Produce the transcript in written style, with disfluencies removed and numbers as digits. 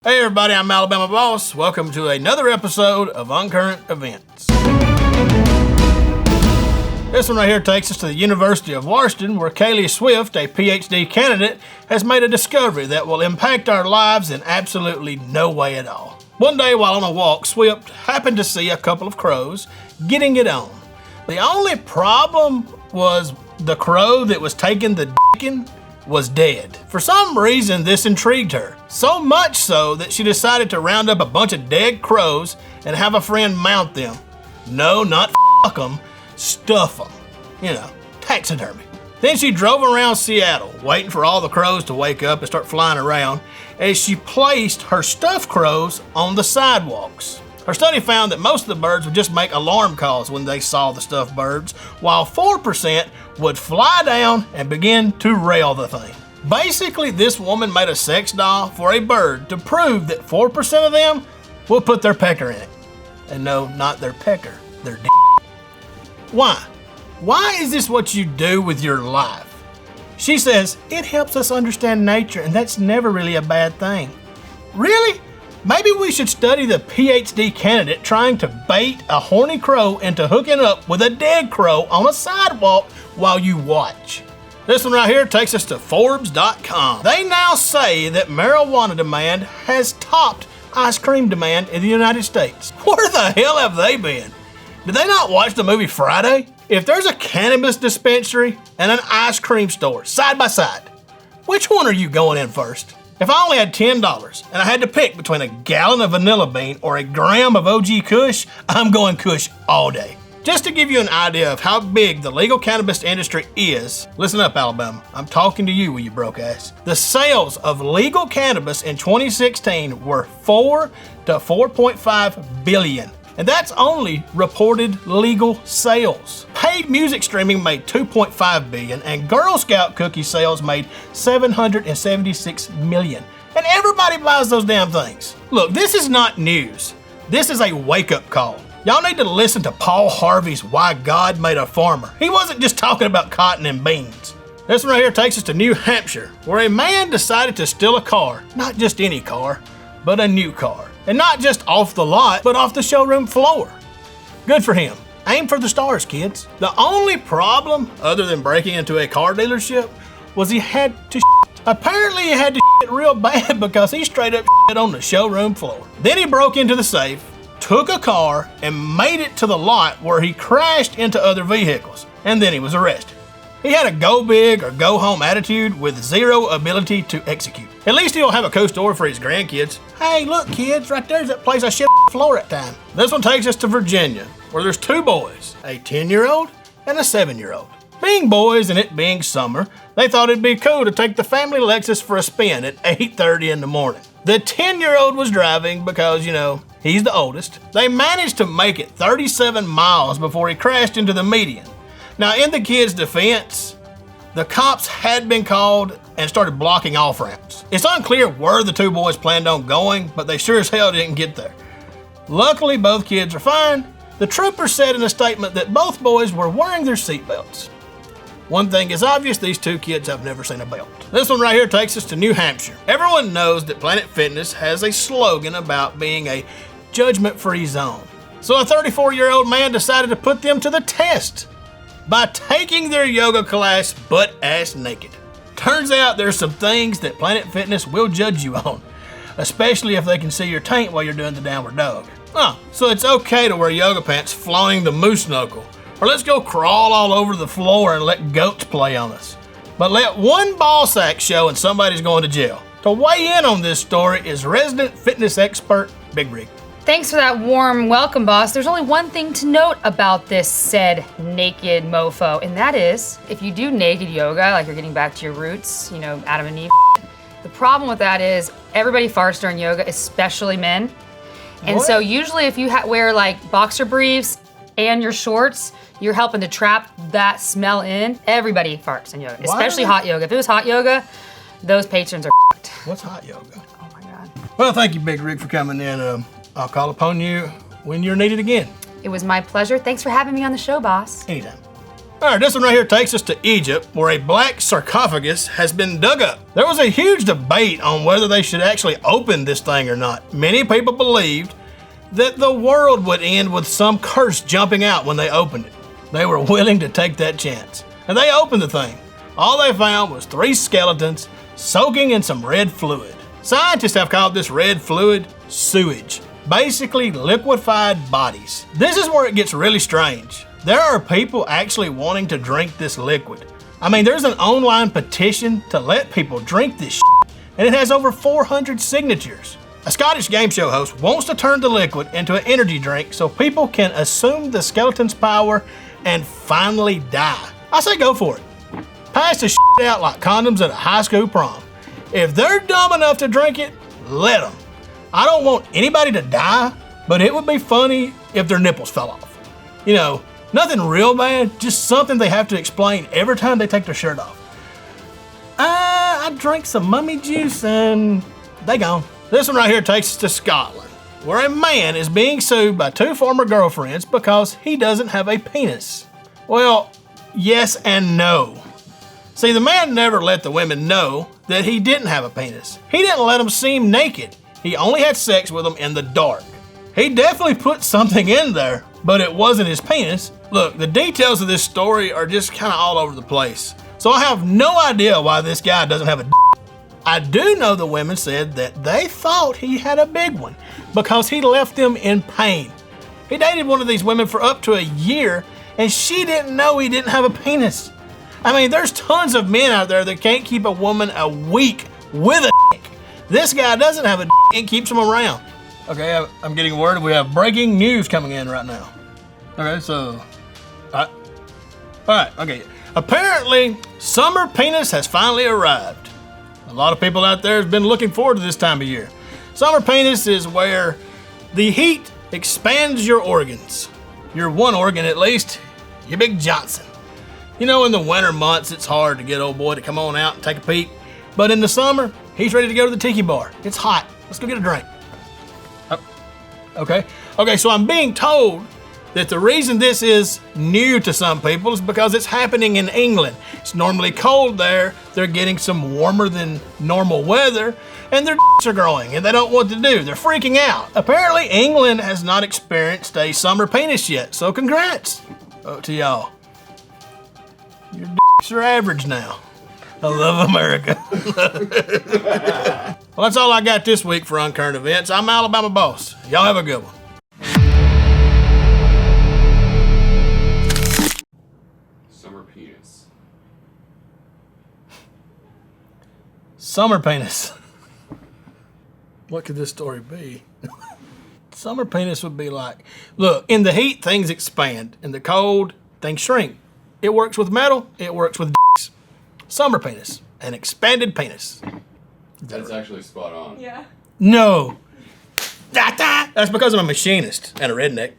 Hey everybody, I'm Alabama Boss. Welcome to another episode of Uncurrent Events. This one right here takes us to the University of Washington, where Kaylee Swift, a PhD candidate, has made a discovery that will impact our lives in absolutely no way at all. One day while on a walk, Swift happened to see a couple of crows getting it on. The only problem was the crow that was taking the dickin' was dead. For some reason, this intrigued her. So much so that she decided to round up a bunch of dead crows and have a friend mount them. No, not fuck them, stuff them. You know, taxidermy. Then she drove around Seattle, waiting for all the crows to wake up and start flying around, as she placed her stuffed crows on the sidewalks. Her study found that most of the birds would just make alarm calls when they saw the stuffed birds, while 4% would fly down and begin to rail the thing. Basically, this woman made a sex doll for a bird to prove that 4% of them will put their pecker in it. And no, not their pecker, their d***. Why? Why is this what you do with your life? She says, it helps us understand nature, and that's never really a bad thing. Really? Maybe we should study the PhD candidate trying to bait a horny crow into hooking up with a dead crow on a sidewalk while you watch. This one right here takes us to Forbes.com. They now say that marijuana demand has topped ice cream demand in the United States. Where the hell have they been? Did they not watch the movie Friday? If there's a cannabis dispensary and an ice cream store side by side, which one are you going in first? If I only had $10 and I had to pick between a gallon of vanilla bean or a gram of OG KUSH, I'm going KUSH all day. Just to give you an idea of how big the legal cannabis industry is, listen up Alabama, I'm talking to you broke ass. The sales of legal cannabis in 2016 were 4 to 4.5 billion. And that's only reported legal sales. Paid music streaming made 2.5 billion and Girl Scout cookie sales made 776 million. And everybody buys those damn things. Look, this is not news. This is a wake-up call. Y'all need to listen to Paul Harvey's Why God Made a Farmer. He wasn't just talking about cotton and beans. This one right here takes us to New Hampshire, where a man decided to steal a car. Not just any car, but a new car. And not just off the lot, but off the showroom floor. Good for him. Aim for the stars, kids. The only problem, other than breaking into a car dealership, was he had to shit. Apparently he had to shit real bad because he straight up shit on the showroom floor. Then he broke into the safe, took a car, and made it to the lot where he crashed into other vehicles. And then he was arrested. He had a go big or go home attitude with zero ability to execute. At least he'll have a cool story for his grandkids. Hey, look kids, right there's that place I shit on the floor at time. This one takes us to Virginia, where there's two boys, a 10-year-old and a 7-year-old. Being boys and it being summer, they thought it'd be cool to take the family Lexus for a spin at 8:30 in the morning. The 10-year-old was driving because, you know, he's the oldest. They managed to make it 37 miles before he crashed into the median. Now, in the kid's defense, the cops had been called and started blocking off ramps. It's unclear where the two boys planned on going, but they sure as hell didn't get there. Luckily, both kids are fine. The troopers said in a statement that both boys were wearing their seatbelts. One thing is obvious, these two kids have never seen a belt. This one right here takes us to New Hampshire. Everyone knows that Planet Fitness has a slogan about being a judgment-free zone. So a 34-year-old man decided to put them to the test by taking their yoga class butt-ass naked. Turns out there's some things that Planet Fitness will judge you on, especially if they can see your taint while you're doing the downward dog. So it's okay to wear yoga pants flaunting the moose knuckle, or let's go crawl all over the floor and let goats play on us. But let one ball sack show and somebody's going to jail. To weigh in on this story is resident fitness expert Big Rig. Thanks for that warm welcome, boss. There's only one thing to note about this said naked mofo, and that is, if you do naked yoga, like you're getting back to your roots, you know, Adam and Eve, the problem with that is everybody farts during yoga, especially men. And What? so usually if you wear like boxer briefs and your shorts, you're helping to trap that smell in. Everybody farts in yoga, especially hot yoga. If it was hot yoga, those patrons are f***ed. What's hot yoga? Oh my God. Well, thank you, Big Rig, for coming in. I'll call upon you when you're needed again. It was my pleasure. Thanks for having me on the show, boss. Anytime. All right, this one right here takes us to Egypt, where a black sarcophagus has been dug up. There was a huge debate on whether they should actually open this thing or not. Many people believed that the world would end with some curse jumping out when they opened it. They were willing to take that chance. And they opened the thing. All they found was 3 skeletons soaking in some red fluid. Scientists have called this red fluid sewage. Basically liquefied bodies. This is where it gets really strange. There are people actually wanting to drink this liquid. I mean, there's an online petition to let people drink this shit, and it has over 400 signatures. A Scottish game show host wants to turn the liquid into an energy drink so people can assume the skeleton's power and finally die. I say go for it. Pass the shit out like condoms at a high school prom. If they're dumb enough to drink it, let them. I don't want anybody to die, but it would be funny if their nipples fell off. You know, nothing real bad, just something they have to explain every time they take their shirt off. I drank some mummy juice and they gone. This one right here takes us to Scotland, where a man is being sued by 2 former girlfriends because he doesn't have a penis. Well, yes and no. See, the man never let the women know that he didn't have a penis. He didn't let them seem naked. He only had sex with them in the dark. He definitely put something in there, but it wasn't his penis. Look, the details of this story are just kind of all over the place. So I have no idea why this guy doesn't have a d. I do know the women said that they thought he had a big one because he left them in pain. He dated one of these women for up to a year and she didn't know he didn't have a penis. I mean, there's tons of men out there that can't keep a woman a week with a dick. This guy doesn't have a dick and keeps them around. Okay, I'm getting word we have breaking news coming in right now. Okay, so, all right, okay. Apparently, summer penis has finally arrived. A lot of people out there have been looking forward to this time of year. Summer penis is where the heat expands your organs. Your one organ at least, your big Johnson. You know, in the winter months, it's hard to get old boy to come on out and take a peek. But in the summer, he's ready to go to the tiki bar. It's hot. Let's go get a drink. Oh, okay, so I'm being told that the reason this is new to some people is because it's happening in England. It's normally cold there. They're getting some warmer than normal weather, and their dicks are growing, and they don't know what to do. They're freaking out. Apparently, England has not experienced a summer penis yet, so congrats to y'all. Your dicks are average now. I love America. Well, that's all I got this week for Uncurrent Events. I'm Alabama Boss. Y'all have a good one. Summer penis. Summer penis. What could this story be? Summer penis would be like, look, in the heat, things expand. In the cold, things shrink. It works with metal, it works with dicks. Summer penis, an expanded penis. That's actually spot on. Yeah. No. That's because I'm a machinist and a redneck.